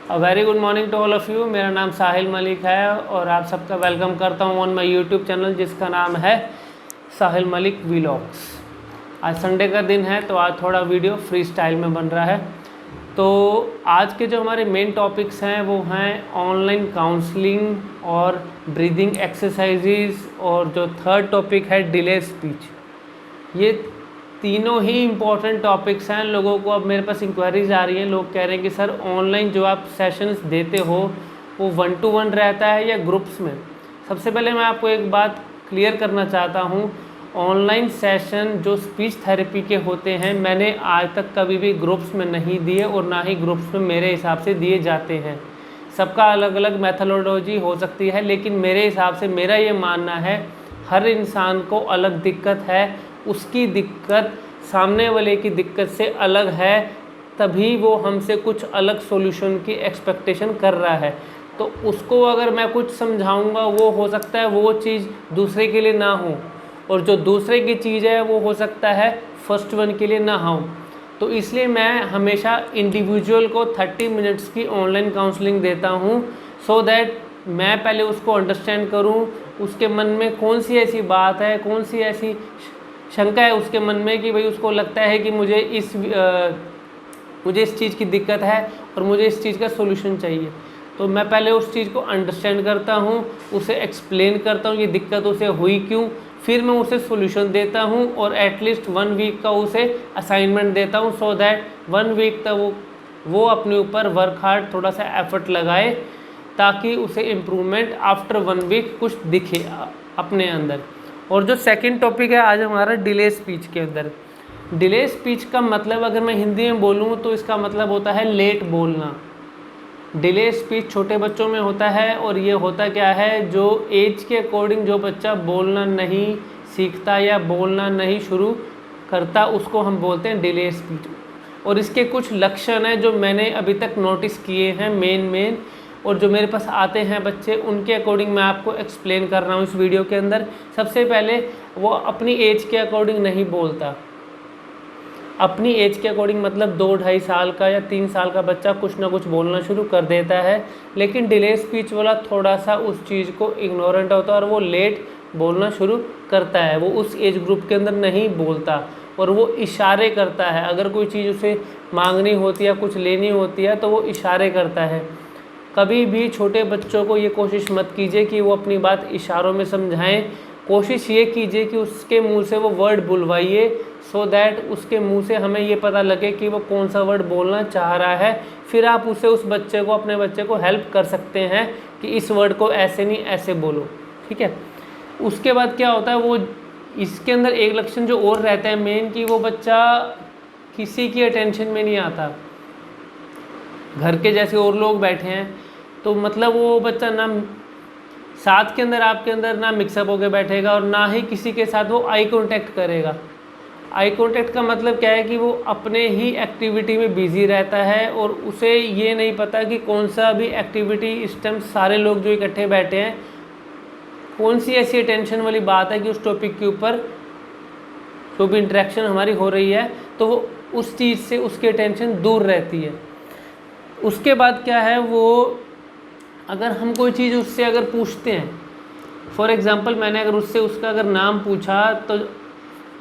Very good morning to all of you. मेरा नाम साहिल मलिक है और आप सबका वेलकम करता हूँ ऑन माय यूट्यूब चैनल जिसका नाम है साहिल मलिक व्लॉग्स। आज संडे का दिन है तो आज थोड़ा वीडियो फ्री स्टाइल में बन रहा है। तो आज के जो हमारे मेन टॉपिक्स हैं वो हैं ऑनलाइन काउंसलिंग और ब्रीदिंग एक्सरसाइजेज, और जो थर्ड टॉपिक है डिले स्पीच। ये तीनों ही इम्पॉर्टेंट टॉपिक्स हैं। लोगों को अब मेरे पास इंक्वायरीज आ रही हैं, लोग कह रहे हैं कि सर ऑनलाइन जो आप सेशंस देते हो वो 1 to 1 रहता है या ग्रुप्स में। सबसे पहले मैं आपको एक बात क्लियर करना चाहता हूँ, ऑनलाइन सेशन जो स्पीच थेरेपी के होते हैं मैंने आज तक कभी भी ग्रुप्स में नहीं दिए और ना ही ग्रुप्स में मेरे हिसाब से दिए जाते हैं। सबका अलग अलग मेथोडोलॉजी हो सकती है, लेकिन मेरे हिसाब से मेरा ये मानना है हर इंसान को अलग दिक्कत है, उसकी दिक्कत सामने वाले की दिक्कत से अलग है, तभी वो हमसे कुछ अलग सॉल्यूशन की एक्सपेक्टेशन कर रहा है। तो उसको अगर मैं कुछ समझाऊंगा वो हो सकता है वो चीज़ दूसरे के लिए ना हो, और जो दूसरे की चीज़ है वो हो सकता है फर्स्ट वन के लिए ना हो। तो इसलिए मैं हमेशा इंडिविजुअल को 30 मिनट्स की ऑनलाइन काउंसलिंग देता हूँ, सो दैट मैं पहले उसको अंडरस्टैंड करूँ, उसके मन में कौन सी ऐसी बात है, कौन सी ऐसी शंका है उसके मन में कि भाई उसको लगता है कि मुझे इस चीज़ की दिक्कत है और मुझे इस चीज़ का सोल्यूशन चाहिए। तो मैं पहले उस चीज़ को अंडरस्टैंड करता हूँ, उसे एक्सप्लेन करता हूँ ये दिक्कत उसे हुई क्यों, फिर मैं उसे सोल्यूशन देता हूँ और एटलीस्ट 1 वीक का उसे असाइनमेंट देता हूँ, सो दैट 1 वीक तक वो अपने ऊपर वर्क हार्ड थोड़ा सा एफर्ट लगाए, ताकि उसे इम्प्रूवमेंट आफ्टर 1 वीक कुछ दिखे अपने अंदर। और जो सेकंड टॉपिक है आज हमारा डिले स्पीच के अंदर। डिले स्पीच का मतलब अगर मैं हिंदी में बोलूँ तो इसका मतलब होता है लेट बोलना। डिले स्पीच छोटे बच्चों में होता है, और ये होता क्या है, जो एज के अकॉर्डिंग जो बच्चा बोलना नहीं सीखता या बोलना नहीं शुरू करता उसको हम बोलते हैं डिले स्पीच। और इसके कुछ लक्षण हैं जो मैंने अभी तक नोटिस किए हैं मेन, और जो मेरे पास आते हैं बच्चे उनके अकॉर्डिंग मैं आपको एक्सप्लेन कर रहा हूँ इस वीडियो के अंदर। सबसे पहले वो अपनी एज के अकॉर्डिंग नहीं बोलता। अपनी एज के अकॉर्डिंग मतलब 2-2.5 साल का या 3 साल का बच्चा कुछ ना कुछ बोलना शुरू कर देता है, लेकिन डिले स्पीच वाला थोड़ा सा उस चीज़ को इग्नोरेंट होता है और वो लेट बोलना शुरू करता है। वो उस एज ग्रुप के अंदर नहीं बोलता और वो इशारे करता है। अगर कोई चीज़ उसे मांगनी होती है या कुछ लेनी होती है तो वो इशारे करता है। कभी भी छोटे बच्चों को ये कोशिश मत कीजिए कि वो अपनी बात इशारों में समझाएं। कोशिश ये कीजिए कि उसके मुंह से वो वर्ड बुलवाइए, सो दैट उसके मुंह से हमें ये पता लगे कि वो कौन सा वर्ड बोलना चाह रहा है। फिर आप उसे उस बच्चे को अपने बच्चे को हेल्प कर सकते हैं कि इस वर्ड को ऐसे नहीं ऐसे बोलो, ठीक है। उसके बाद क्या होता है, वो इसके अंदर एक लक्षण जो और रहता है मेन, कि वो बच्चा किसी की अटेंशन में नहीं आता। घर के जैसे और लोग बैठे हैं तो मतलब वो बच्चा ना साथ के अंदर आपके अंदर ना मिक्सअप होकर बैठेगा और ना ही किसी के साथ वो आई कांटेक्ट करेगा। आई कांटेक्ट का मतलब क्या है कि वो अपने ही एक्टिविटी में बिजी रहता है और उसे ये नहीं पता कि कौन सा भी एक्टिविटी इस टाइम सारे लोग जो इकट्ठे बैठे हैं कौन सी ऐसी अटेंशन वाली बात है कि उस टॉपिक के ऊपर जो भी इंटरेक्शन हमारी हो रही है तो वो उस चीज़ से उसकी अटेंशन दूर रहती है। उसके बाद क्या है, वो अगर हम कोई चीज़ उससे अगर पूछते हैं, फॉर एग्ज़ाम्पल मैंने अगर उससे उसका अगर नाम पूछा तो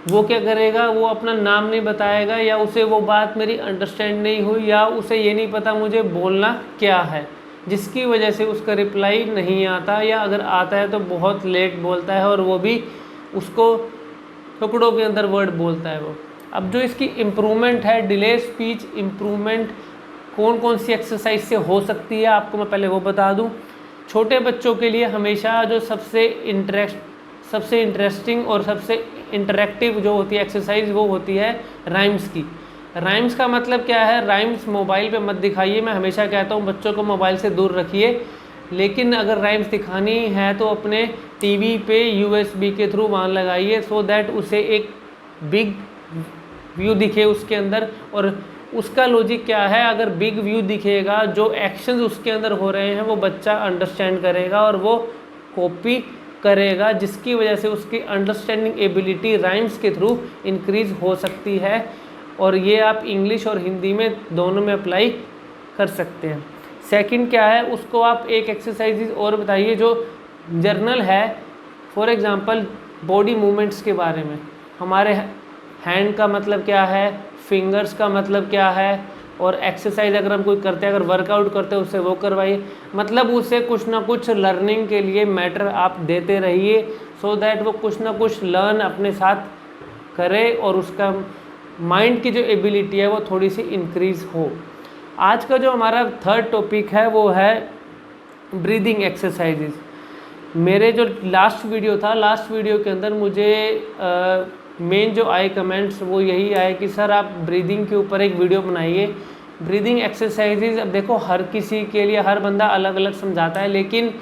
वो क्या करेगा, वो अपना नाम नहीं बताएगा, या उसे वो बात मेरी अंडरस्टैंड नहीं हुई, या उसे ये नहीं पता मुझे बोलना क्या है, जिसकी वजह से उसका रिप्लाई नहीं आता, या अगर आता है तो बहुत लेट बोलता है और वो भी उसको टुकड़ों के अंदर वर्ड बोलता है वो। अब जो इसकी इम्प्रूवमेंट है, डिले स्पीच इम्प्रूवमेंट कौन कौन सी एक्सरसाइज से हो सकती है आपको मैं पहले वो बता दूं। छोटे बच्चों के लिए हमेशा जो सबसे इंटरेस्टिंग और सबसे इंटरेक्टिव जो होती है एक्सरसाइज वो होती है राइम्स की। राइम्स का मतलब क्या है, राइम्स मोबाइल पे मत दिखाइए। मैं हमेशा कहता हूँ बच्चों को मोबाइल से दूर रखिए, लेकिन अगर राइम्स दिखानी है तो अपने टीवी पे USB के थ्रू वहाँ लगाइए, सो दैट उसे एक बिग व्यू दिखे उसके अंदर। और उसका लॉजिक क्या है, अगर बिग व्यू दिखेगा, जो एक्शंस उसके अंदर हो रहे हैं वो बच्चा अंडरस्टैंड करेगा और वो कॉपी करेगा, जिसकी वजह से उसकी अंडरस्टैंडिंग एबिलिटी राइम्स के थ्रू इंक्रीज़ हो सकती है। और ये आप इंग्लिश और हिंदी में दोनों में अप्लाई कर सकते हैं। सेकंड क्या है, उसको आप एक एक्सरसाइज और बताइए जो जर्नल है, फॉर एग्जांपल बॉडी मूवमेंट्स के बारे में, हमारे हैंड का मतलब क्या है, फिंगर्स का मतलब क्या है, और एक्सरसाइज अगर हम कोई करते हैं, अगर वर्कआउट करते हैं उससे वो करवाइए। मतलब उसे कुछ ना कुछ लर्निंग के लिए मैटर आप देते रहिए, सो दैट वो कुछ ना कुछ लर्न अपने साथ करे और उसका माइंड की जो एबिलिटी है वो थोड़ी सी इंक्रीज़ हो। आज का जो हमारा थर्ड टॉपिक है वो है ब्रीदिंग एक्सरसाइजेज। मेरे जो लास्ट वीडियो था, लास्ट वीडियो के अंदर मुझे मेन जो आए कमेंट्स वो यही आए कि सर आप ब्रीदिंग के ऊपर एक वीडियो बनाइए, ब्रीदिंग एक्सरसाइजेज। अब देखो हर किसी के लिए हर बंदा अलग अलग समझाता है, लेकिन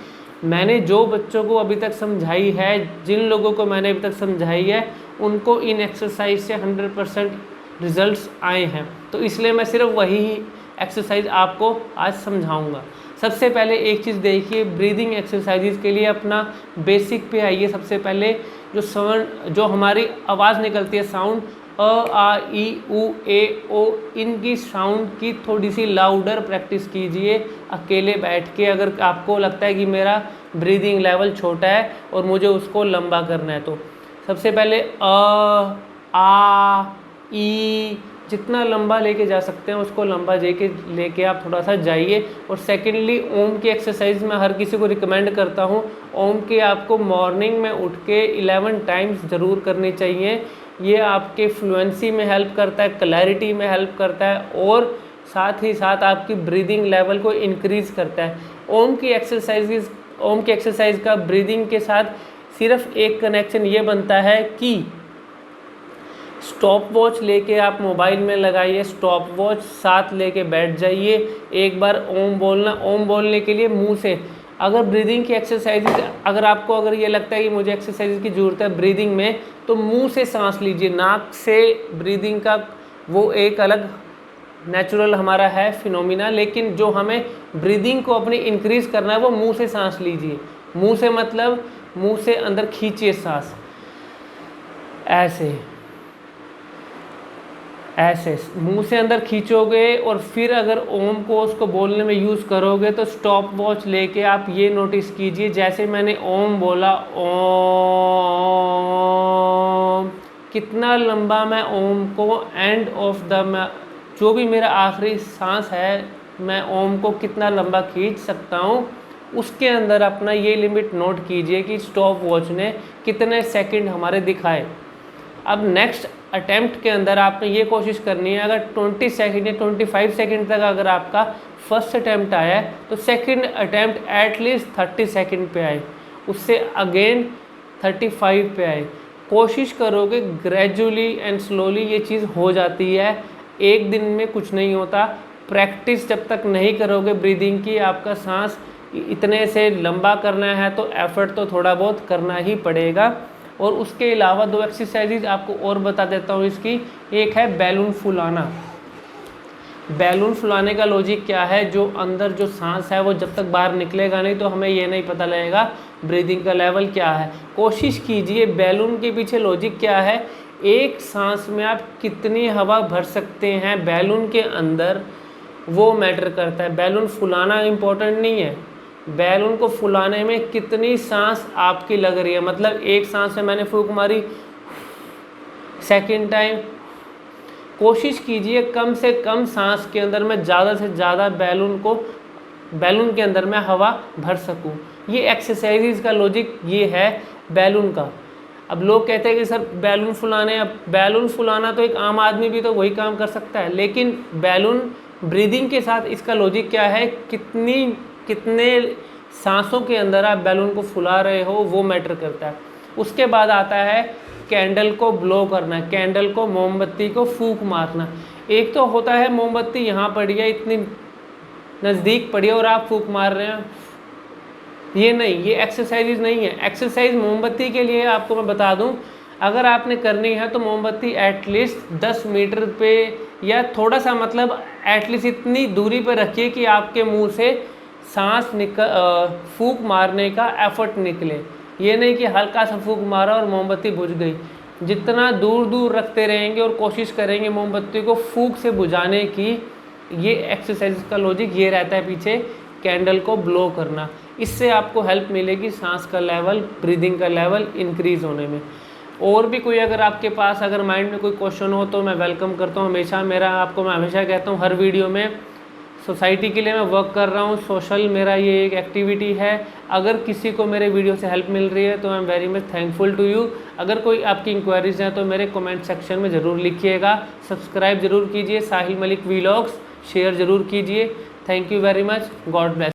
मैंने जो बच्चों को अभी तक समझाई है, जिन लोगों को मैंने अभी तक समझाई है, उनको इन एक्सरसाइज से 100% रिजल्ट्स आए हैं। तो इसलिए मैं सिर्फ वही एक्सरसाइज आपको आज समझाऊंगा। सबसे पहले एक चीज़ देखिए, ब्रीदिंग एक्सरसाइजेज के लिए अपना बेसिक पे आइए। सबसे पहले जो साउंड, जो हमारी आवाज़ निकलती है, साउंड अ आ ई उ ए ओ, इनकी साउंड की थोड़ी सी लाउडर प्रैक्टिस कीजिए अकेले बैठ के। अगर आपको लगता है कि मेरा ब्रीदिंग लेवल छोटा है और मुझे उसको लंबा करना है, तो सबसे पहले अ आ ई, जितना लंबा लेके जा सकते हैं उसको लंबा लेके आप थोड़ा सा जाइए। और सेकेंडली ओम की एक्सरसाइज मैं हर किसी को रिकमेंड करता हूँ। ओम की आपको मॉर्निंग में उठ के 11 टाइम्स ज़रूर करनी चाहिए। ये आपके फ्लुएंसी में हेल्प करता है, क्लैरिटी में हेल्प करता है, और साथ ही साथ आपकी ब्रीदिंग लेवल को इंक्रीज़ करता है। ओम की एक्सरसाइज का ब्रीदिंग के साथ सिर्फ एक कनेक्शन ये बनता है कि स्टॉप वॉच लेके आप मोबाइल में लगाइए, स्टॉप वॉच साथ लेके बैठ जाइए। एक बार ओम बोलना, ओम बोलने के लिए मुंह से, अगर ब्रीदिंग की एक्सरसाइज, अगर ये लगता है कि मुझे एक्सरसाइज की ज़रूरत है ब्रीदिंग में, तो मुंह से सांस लीजिए। नाक से ब्रीदिंग का वो एक अलग नेचुरल हमारा है फिनोमिना, लेकिन जो हमें ब्रीदिंग को अपनी इंक्रीज़ करना है वो मुंह से सांस लीजिए। मुंह से मतलब मुंह से अंदर खींचिए सांस, ऐसे मुंह से अंदर खींचोगे, और फिर अगर ओम को उसको बोलने में यूज़ करोगे तो स्टॉप वॉच लेके आप ये नोटिस कीजिए, जैसे मैंने ओम बोला, ओम, कितना लंबा मैं ओम को एंड ऑफ द, जो भी मेरा आखिरी सांस है, मैं ओम को कितना लंबा खींच सकता हूँ, उसके अंदर अपना ये लिमिट नोट कीजिए कि स्टॉप वॉच ने कितने सेकंड हमारे दिखाए। अब नेक्स्ट अटेम्प्ट के अंदर आपने ये कोशिश करनी है, अगर 20 सेकंड या 25 सेकंड तक अगर आपका फर्स्ट अटेम्प्ट आया है, तो सेकंड अटेम्प्ट एटलीस्ट 30 सेकंड पे आए, उससे अगेन 35 पे आए। कोशिश करोगे ग्रेजुअली एंड स्लोली ये चीज़ हो जाती है, एक दिन में कुछ नहीं होता। प्रैक्टिस जब तक नहीं करोगे ब्रीदिंग की, आपका सांस इतने से लंबा करना है तो एफर्ट तो थोड़ा बहुत करना ही पड़ेगा। और उसके अलावा दो एक्सरसाइजेज आपको और बता देता हूँ इसकी। एक है बैलून फुलाना। बैलून फुलाने का लॉजिक क्या है, जो अंदर जो सांस है वो जब तक बाहर निकलेगा नहीं तो हमें ये नहीं पता लगेगा ब्रीदिंग का लेवल क्या है। कोशिश कीजिए, बैलून के पीछे लॉजिक क्या है, एक सांस में आप कितनी हवा भर सकते हैं बैलून के अंदर, वो मैटर करता है। बैलून फुलाना इम्पोर्टेंट नहीं है, बैलून को फुलाने में कितनी सांस आपकी लग रही है। मतलब एक सांस में मैंने फूंक मारी, सेकंड टाइम कोशिश कीजिए कम से कम सांस के अंदर मैं ज़्यादा से ज़्यादा बैलून के अंदर मैं हवा भर सकूं। ये एक्सरसाइज का लॉजिक ये है बैलून का। अब लोग कहते हैं कि सर बैलून फुलाने, अब बैलून फुलाना तो एक आम आदमी भी तो वही काम कर सकता है, लेकिन बैलून ब्रीदिंग के साथ इसका लॉजिक क्या है, कितने सांसों के अंदर आप बैलून को फुला रहे हो वो मैटर करता है। उसके बाद आता है कैंडल को ब्लो करना, कैंडल को, मोमबत्ती को फूंक मारना। एक तो होता है मोमबत्ती यहाँ पड़ी है, इतनी नज़दीक पड़ी है और आप फूंक मार रहे हैं, ये नहीं, ये एक्सरसाइज नहीं है। एक्सरसाइज मोमबत्ती के लिए आपको मैं बता दूं, अगर आपने करनी है तो मोमबत्ती एटलीस्ट 10 मीटर पे या थोड़ा सा, मतलब एटलीस्ट इतनी दूरी पे रखिए कि आपके मुंह से सांस फूंक मारने का एफर्ट निकले। ये नहीं कि हल्का सा फूंक मारा और मोमबत्ती बुझ गई। जितना दूर दूर रखते रहेंगे और कोशिश करेंगे मोमबत्ती को फूंक से बुझाने की, ये एक्सरसाइज का लॉजिक ये रहता है पीछे, कैंडल को ब्लो करना। इससे आपको हेल्प मिलेगी सांस का लेवल, ब्रीदिंग का लेवल इंक्रीज होने में। और भी कोई अगर आपके पास अगर माइंड में कोई क्वेश्चन हो तो मैं वेलकम करता हूँ हमेशा। मैं हमेशा कहता हूँ हर वीडियो में, सोसाइटी के लिए मैं वर्क कर रहा हूँ, सोशल मेरा ये एक एक्टिविटी है। अगर किसी को मेरे वीडियो से हेल्प मिल रही है तो I am very much thankful to you. अगर कोई आपकी इंक्वायरीज हैं तो मेरे कमेंट सेक्शन में ज़रूर लिखिएगा। सब्सक्राइब ज़रूर कीजिए साहिल मलिक व्लॉग्स, शेयर ज़रूर कीजिए। Thank you very much, God bless.